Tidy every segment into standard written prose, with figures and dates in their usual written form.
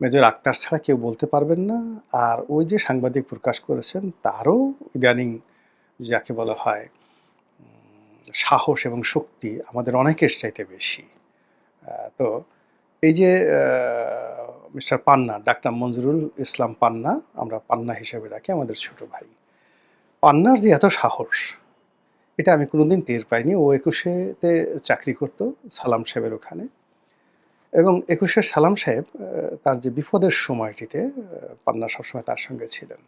Major Akter ছাড়া কেউ বলতে পারবেন না। আর ওই যে সাংবাদিক প্রকাশ করেছেন তারও ইদানিং যাকে বলা হয় সাহস এবং শক্তি আমাদের অনেকের চাইতে বেশি। তো এই যে মিস্টার পান্না, ডাক্তার মঞ্জুরুল ইসলাম পান্না, আমরা পান্না হিসেবে ডাকি, আমাদের ছোট ভাই। পান্নার যে এত সাহস, এটা আমি কোনোদিন টের পাইনি। ও ২১-তে চাকরি করত সালাম সাহেবের ওখানে, এবং ২১-এর সালাম সাহেব তার যে বিপদের সময়টিতে পান্না সবসময় তার সঙ্গে ছিলেন।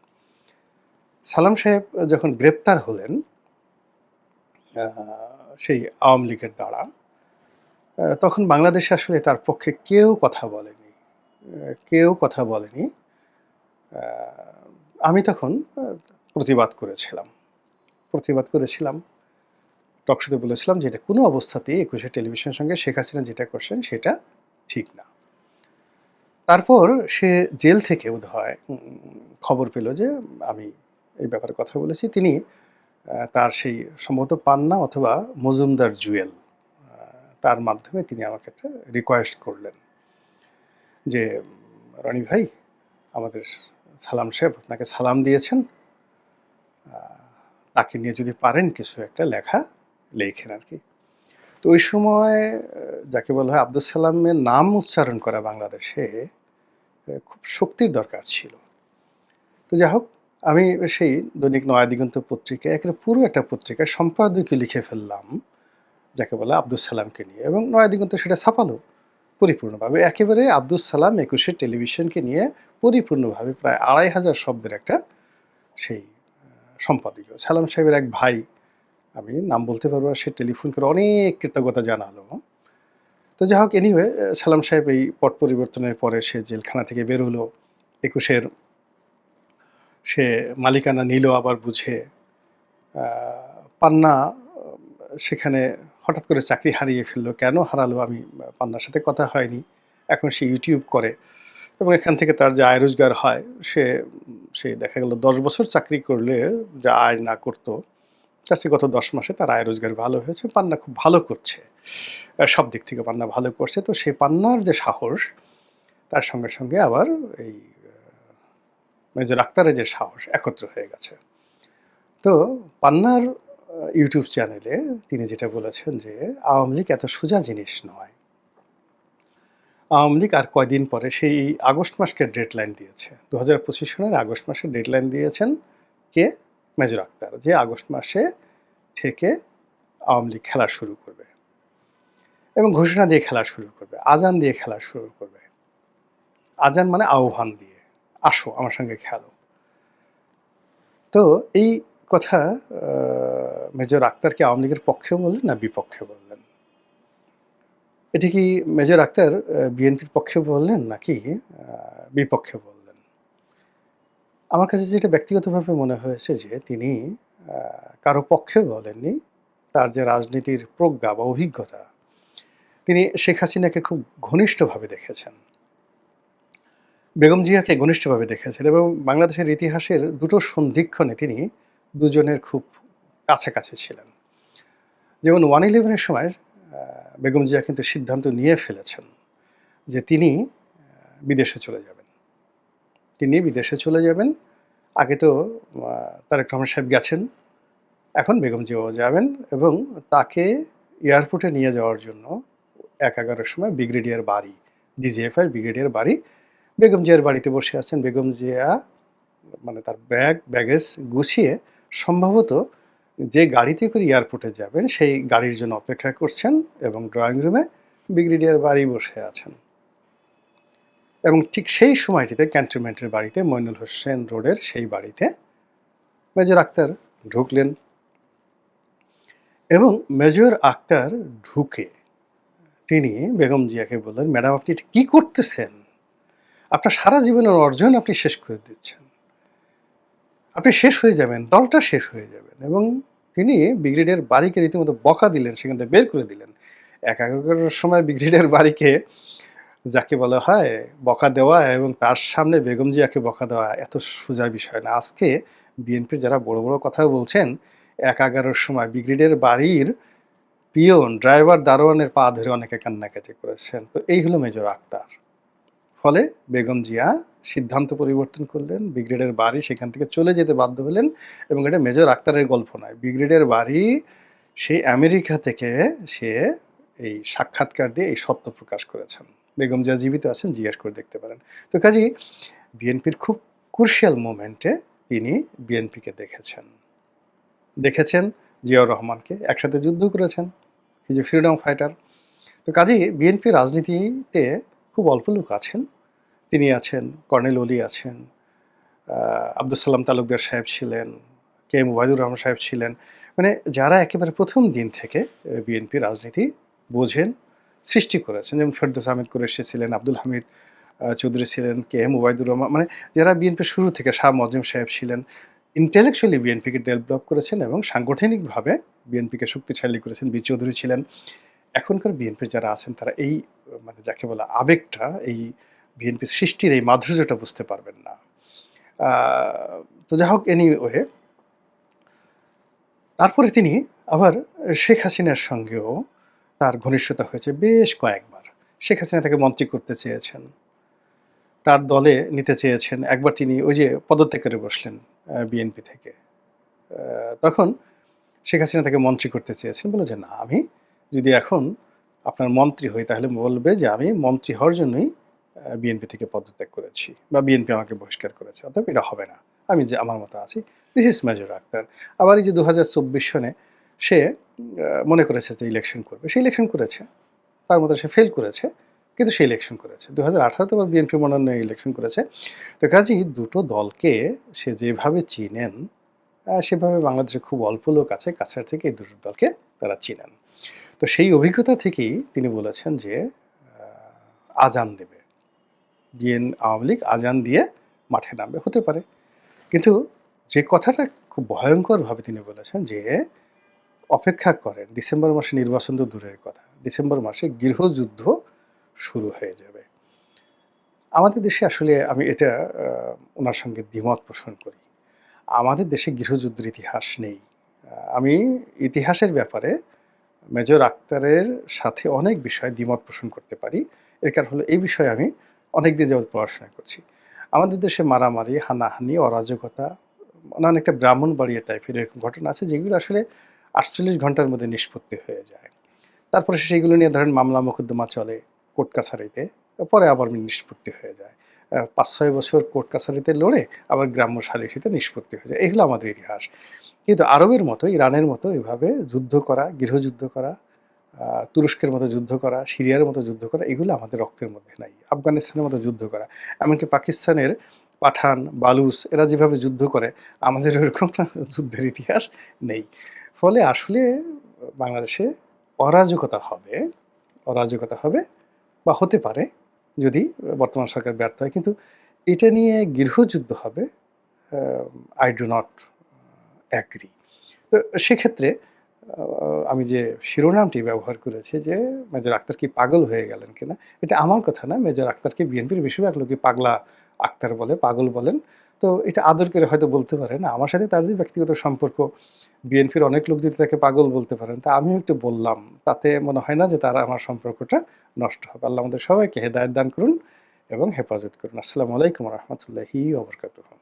সালাম সাহেব যখন গ্রেপ্তার হলেন আ সেই আওয়ামী লীগের দ্বারা, তখন বাংলাদেশে আসলে তার পক্ষে কেউ কথা বলেনি। কেউ কথা বলেনি। আ আমি তখন প্রতিবাদ করেছিলাম। প্রতিবাদ করেছিলাম। টকশোতে বলেছিলাম যে, "এটা কোনো অবস্থাতেই ২১ টেলিভিশনের সঙ্গে শেখ হাসিনা যেটা করছেন সেটা ঠিক না।" তারপর সে জেল থেকে বোধহয় খবর পেল যে আমি এই ব্যাপারে কথা বলেছি। তিনি তার সেই সম্ভবত পান্না অথবা মজুমদার জুয়েল, আ তার মাধ্যমে তিনি আমাকে একটা রিকোয়েস্ট করলেন যে, "রনি ভাই, আমাদের সালাম সাহেব আপনাকে সালাম দিয়েছেন। আ তাকে নিয়ে যদি পারেন কিছু একটা লেখা লেখেন আরকি।" তো ওই সময় যাকে বলা হয় আব্দুস সালামের নাম উচ্চারণ করা বাংলাদেশে খুব শক্তির দরকার ছিল। তো যাই হোক, আমি সেই দৈনিক নয়াদিগন্ত পত্রিকায় একেবারে পুরো একটা পত্রিকার সম্পাদকীয় লিখে ফেললাম, যাকে বলে আব্দুস সালামকে নিয়ে, এবং নয়াদিগন্ত সেটা ছাপালো পরিপূর্ণভাবে। একেবারে আব্দুস সালাম ২১-এর টেলিভিশনকে নিয়ে পরিপূর্ণভাবে প্রায় ২৫০০ শব্দের একটা সেই সম্পাদকীয়। সালাম সাহেবের এক ভাই, আমি নাম বলতে পারবো না, সে টেলিফোন করে অনেক কৃতজ্ঞতা জানালো। তো যাই হোক, এনিওয়ে সালাম সাহেব এই পট পরিবর্তনের পরে সে জেলখানা থেকে বের হলো। ২১-এর সে মালিকানা নিল আবার বুঝে। আ পান্না সেখানে হঠাৎ করে চাকরি হারিয়ে ফেলল। কেন হারালো আমি পান্নার সাথে কথা হয়নি। এখন সে YouTube করে এবং এখান থেকে তার যে আয় রোজগার হয় সে সে দেখা গেল ১০ বছর চাকরি করলে যা আয় না করত, তার চেয়ে গত ১০ মাসে তার আয় রোজগার ভালো হয়েছে। পান্না খুব ভালো করছে। সব দিক থেকে পান্না ভালো করছে। তো সেই পান্নার যে সাহস, তার সঙ্গে, সঙ্গে আবার এই মেজর আক্তারের যে সাহস একত্র হয়ে গেছে। তো পান্নার YouTube চ্যানেলে তিনি যেটা বলেছেন যে, আওয়ামী লীগ এত সোজা জিনিস নয়। আওয়ামী লীগ আর কয়দিন পরে সেই আগস্ট মাসকে ডেডলাইন দিয়েছে। ২০২৫ সনের আগস্ট মাসে ডেডলাইন দিয়েছেন কে? মেজর আক্তার। যে আগস্ট মাসে থেকে আওয়ামী লীগ খেলা শুরু করবে এবং ঘোষণা দিয়ে খেলা শুরু করবে। আজান দিয়ে খেলা শুরু করবে। আজান মানে আহ্বান দিয়ে। আসো আমার সঙ্গে খেলো। তো এই কথা আ মেজর আক্তার কি আওয়ামী লীগের পক্ষে বললেন না বিপক্ষে বললেন? এটি কি মেজর আক্তার বিএনপির পক্ষে বললেন নাকি আ বিপক্ষে বললেন? আমার কাছে যেটা ব্যক্তিগতভাবে মনে হয়েছে যে তিনি আ কারো পক্ষে বলেননি। তার যে রাজনীতির প্রজ্ঞা বা অভিজ্ঞতা, তিনি শেখ হাসিনাকে খুব ঘনিষ্ঠভাবে দেখেছেন। বেগম জিয়াকে ঘনিষ্ঠভাবে দেখেছেন এবং বাংলাদেশের ইতিহাসের দুটো সন্ধিক্ষণে তিনি দুজনের খুব কাছাকাছি ছিলেন। যেমন ১/১১ এর সময় আ বেগম জিয়া কিন্তু সিদ্ধান্ত নিয়ে ফেলেছেন যে তিনি বিদেশে চলে যাবেন। তিনি বিদেশে চলে যাবেন। আগে তো আ তারেক রহমান সাহেব গেছেন। এখন বেগম জিয়াও যাবেন এবং তাকে এয়ারপোর্টে নিয়ে যাওয়ার জন্য ১/১১ র সময় ব্রিগেডিয়ার বাড়ি, ডিজিএফআই এর ব্রিগেডিয়ার বাড়ি, বেগম জিয়ার বাড়িতে বসে আছেন। বেগম জিয়া মানে তার ব্যাগেজ গুছিয়ে সম্ভবত যে গাড়িতে করে এয়ারপোর্টে যাবেন সেই গাড়ির জন্য অপেক্ষা করছেন এবং ড্রয়িং রুমে ব্রিগেডিয়ার বাড়ি বসে আছেন। এবং ঠিক সেই সময়টিতে ক্যান্টনমেন্টের বাড়িতে, মইনুল হোসেন রোডের সেই বাড়িতে মেজর আক্তার ঢুকলেন এবং মেজর আক্তার ঢুকে তিনি বেগম জিয়াকে বললেন, "ম্যাডাম, আপনি এটা কি করতেছেন? আপনার সারা জীবনের অর্জন আপনি শেষ করে দিচ্ছেন। আপনি শেষ হয়ে যাবেন, দলটা শেষ হয়ে যাবেন।" এবং তিনি ব্রিগেডিয়ার বারিকে রীতিমতো বকা দিলেন, সেখান থেকে বের করে দিলেন। ১/১১ র সময় ব্রিগেডিয়ার বারিকে, যাকে বলা হয় বকা দেওয়া এবং তার সামনে বেগম জিয়াকে বকা দেওয়া এত সোজা বিষয় না। আজকে বিএনপির যারা বড়, বড় কথা বলছেন, ১/১১ র সময় ব্রিগেডিয়ার বাড়ির পিয়ন, ড্রাইভার, দারোয়ানের পা ধরে অনেকে কান্নাকাটি করেছেন। তো এই হলো মেজর আক্তার। ফলে বেগম জিয়া সিদ্ধান্ত পরিবর্তন করলেন। ব্রিগেডের বাড়ি সেখান থেকে চলে যেতে বাধ্য হলেন এবং এটা মেজর আক্তারের গল্প নয়। ব্রিগেডের বাড়ি সেই আমেরিকা থেকে সে এই সাক্ষাৎকার দিয়ে এই সত্য প্রকাশ করেছেন। বেগম জিয়া জীবিত আছেন, জিজ্ঞেস করে দেখতে পারেন। তো কাজেই বিএনপির খুব ক্রুশিয়াল মোমেন্টে তিনি বিএনপিকে দেখেছেন জিয়াউর রহমানকে, একসাথে যুদ্ধ করেছেন। He is a freedom fighter. তো কাজেই বিএনপি রাজনীতিতে খুব অল্প লোক আছেন। তিনি আছেন, কর্নেল অলি আছেন, আব্দুস সালাম তালুকদার সাহেব ছিলেন, কে এম ওবায়দুর রহমান সাহেব ছিলেন। মানে যারা একেবারে প্রথম দিন থেকে বিএনপি রাজনীতি বোঝেন, সৃষ্টি করেছেন। যেমন ফেরদৌস আহমেদ কুরেশি ছিলেন, আব্দুল হামিদ চৌধুরী ছিলেন, কে এম ওবায়দুর রহমান, মানে যারা বিএনপির শুরু থেকে, শাহ মজিম সাহেব ছিলেন, ইন্টেলেকচুয়ালি বিএনপিকে ডেভেলপ করেছেন এবং সাংগঠনিকভাবে বিএনপিকে শক্তিশালী করেছেন। বি চৌধুরী ছিলেন। এখনকার বিএনপির যারা আছেন তারা এই মানে যাকে বলা আবেগটা, এই বিএনপির সৃষ্টির এই মাধুর্যটা বুঝতে পারবেন না। তো যাই হোক, এনিওয়ে, তারপরে তিনি আবার শেখ হাসিনার সঙ্গেও তার ঘনিষ্ঠতা হয়েছে বেশ কয়েকবার। শেখ হাসিনা তাকে মন্ত্রী করতে চেয়েছেন, তার দলে নিতে চেয়েছেন। একবার তিনি ওই যে পদত্যাগ করে বসলেন বিএনপি থেকে। তখন শেখ হাসিনা তাকে মন্ত্রী করতে চেয়েছেন, বলে যে না, আমি যদি এখন আপনার মন্ত্রী হই তাহলে বলবে যে আমি মন্ত্রী হওয়ার জন্যই বিএনপি থেকে পদত্যাগ করেছি বা বিএনপি আমাকে বহিষ্কার করেছে, অতএব এটা হবে না, আমি যে আমার মতো আছি। This is major Akhtar. আবার এই যে 2024 সনে সে মনে করেছে যে ইলেকশন করবে, সে ইলেকশন করেছে, তার মতো সে ফেল করেছে, কিন্তু সে ইলেকশন করেছে। 2018-তে আবার বিএনপি মনোনয়নে ইলেকশন করেছে। তো কাজেই দুটো দলকে সে যেভাবে চিনেন, সেভাবে বাংলাদেশে খুব অল্প লোক আছে কাছের থেকে এই দুটো দলকে তারা চিনেন। তো সেই অভিজ্ঞতা থেকেই তিনি বলেছেন যে আজান দেবে, আওয়ামী লীগ আজান দিয়ে মাঠে নামবে, হতে পারে। কিন্তু যে কথাটা খুব ভয়ঙ্করভাবে তিনি বলেছেন যে অপেক্ষা করেন, ডিসেম্বর মাসে নির্বাচন তো দূরের কথা, ডিসেম্বর মাসে গৃহযুদ্ধ শুরু হয়ে যাবে। আমাদের দেশে আসলে আমি এটা ওনার সঙ্গে দ্বিমত পোষণ করি। আমাদের দেশে গৃহযুদ্ধের ইতিহাস নেই। আমি ইতিহাসের ব্যাপারে মেজর আক্তারের সাথে অনেক বিষয়ে দ্বিমত পোষণ করতে পারি। এর কারণ হলো এই বিষয়ে আমি অনেক দিন যাবৎ পড়াশোনা করছি। আমাদের দেশে মারামারি, হানাহানি, অরাজকতা, অনেকটা ব্রাহ্মণবাড়িয়া টাইপের এরকম ঘটনা আছে যেগুলো আসলে ৪৮ ঘন্টার মধ্যে নিষ্পত্তি হয়ে যায়। তারপরে সেগুলো নিয়ে ধরেন মামলা মোকদ্দমা চলে কোর্ট কাছারিতে, পরে আবার নিষ্পত্তি হয়ে যায়। ৫-৬ বছর কোর্ট কাছারিতে লড়ে আবার গ্রাম্য সালিসিতে নিষ্পত্তি হয়ে যায়। এগুলো আমাদের ইতিহাস। কিন্তু আরবের মতো, ইরানের মতো এভাবে যুদ্ধ করা, গৃহযুদ্ধ করা, তুরস্কের মতো যুদ্ধ করা, সিরিয়ার মতো যুদ্ধ করা, এগুলো আমাদের রক্তের মধ্যে নাই। আফগানিস্তানের মতো যুদ্ধ করা, এমনকি পাকিস্তানের পাঠান, বালুচ এরা যেভাবে যুদ্ধ করে, আমাদের ওরকম যুদ্ধের ইতিহাস নেই। ফলে আসলে বাংলাদেশে অরাজকতা হবে বা হতে পারে যদি বর্তমান সরকার ব্যর্থ হয়। কিন্তু এটা নিয়ে গৃহযুদ্ধ হবে, আই ডু নট অ্যাগ্রি। তো সেক্ষেত্রে আমি যে শিরোনামটি ব্যবহার করেছি যে মেজর আক্তার কি পাগল হয়ে গেলেন কিনা, এটা আমার কথা না। মেজর আক্তারকে বিএনপির বেশিরভাগ লোকই পাগলা আক্তার বলে, পাগল বলেন। তো এটা আদর করে হয়তো বলতে পারেন। আমার সাথে তার যে ব্যক্তিগত সম্পর্ক, বিএনপির অনেক লোক যদি তাকে পাগল বলতে পারেন, তা আমিও একটু বললাম, তাতে মনে হয় না যে তারা আমার সম্পর্কটা নষ্ট হবে। আল্লাহ আমাদের সবাইকে হেদায়েত দান করুন এবং হেফাজত করুন। আসসালামু আলাইকুম ওয়া রাহমাতুল্লাহি ওয়া বারাকাতুহু।